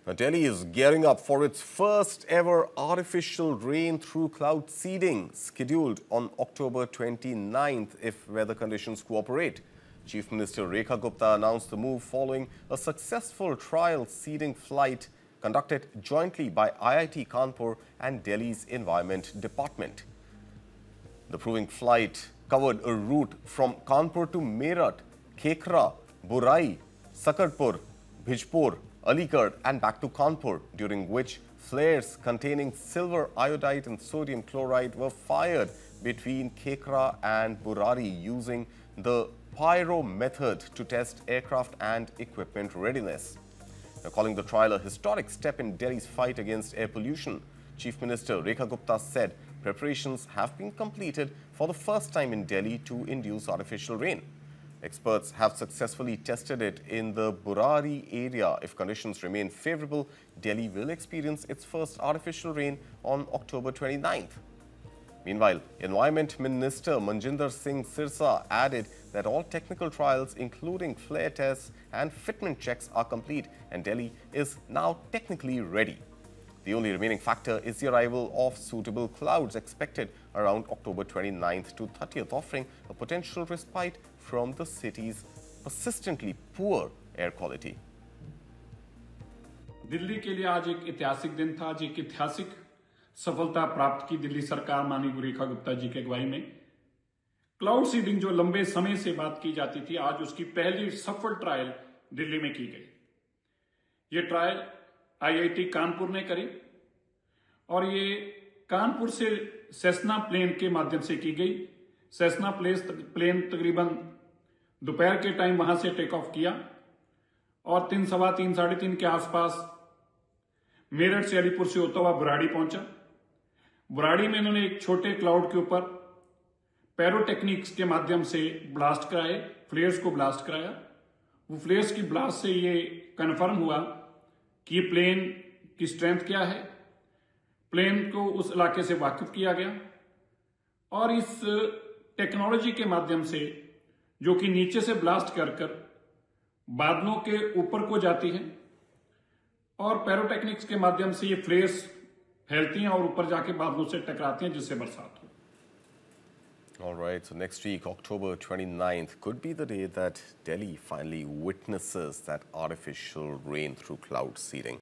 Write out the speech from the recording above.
Now, Delhi is gearing up for its first ever artificial rain through cloud seeding, scheduled on October 29th if weather conditions cooperate. Chief Minister Rekha Gupta announced the move following a successful trial seeding flight conducted jointly by IIT Kanpur and Delhi's Environment Department. The proving flight covered a route from Kanpur to Meerut, Khekra, Burai, Sakarpur, Bhijpur, Aligarh and back to Kanpur, during which flares containing silver iodide and sodium chloride were fired between Khekra and Burari using the pyro method to test aircraft and equipment readiness. Now, calling the trial a historic step in Delhi's fight against air pollution, Chief Minister Rekha Gupta said preparations have been completed for the first time in Delhi to induce artificial rain. Experts have successfully tested it in the Burari area. If conditions remain favorable, Delhi will experience its first artificial rain on October 29th. Meanwhile, Environment Minister Manjinder Singh Sirsa added that all technical trials, including flare tests and fitment checks, are complete and Delhi is now technically ready. The only remaining factor is the arrival of suitable clouds expected around October 29th to 30th, offering a potential respite from the city's persistently poor air quality. Delhi के लिए आज एक ऐतिहासिक दिन था। आज एक ऐतिहासिक सफलता प्राप्त की दिल्ली सरकार माननीय रेखा गुप्ता जी की अगुवाई में। क्लाउड सीडिंग जो लंबे समय से बात की जाती थी, आज उसकी पहली सफल ट्रायल दिल्ली में की गई। ये ट्रायल आईआईटी कानपुर ने करी और ये कानपुर से सेस्ना प्लेन के माध्यम से की गई। सेस्ना प्लेन तकरीबन दोपहर के टाइम वहां से टेक ऑफ किया और 3, सवा 3, साढ़े 3 के आसपास मेरठ से अलीपुर से होता हुआ बुराड़ी पहुंचा। बुराड़ी में इन्होंने एक छोटे क्लाउड के ऊपर पैरोटेक्निक्स के माध्यम से ब्लास्ट कराए, फ्लेयर्स को ब्लास्ट कराया। वो फ्लेयर्स की ब्लास्ट से ये कन्फर्म हुआ कि ये प्लेन की स्ट्रेंथ क्या है। प्लेन को उस इलाके से वाकिफ किया गया और इस टेक्नोलॉजी के माध्यम से, जो कि नीचे से ब्लास्ट कर बादलों के ऊपर को जाती है और पैरोटेक्निक्स के माध्यम से ये फ्लेयर्स फैलती हैं और ऊपर जाके बादलों से टकराती हैं, जिससे बरसात हो। All right, so next week, October 29th, could be the day that Delhi finally witnesses that artificial rain through cloud seeding.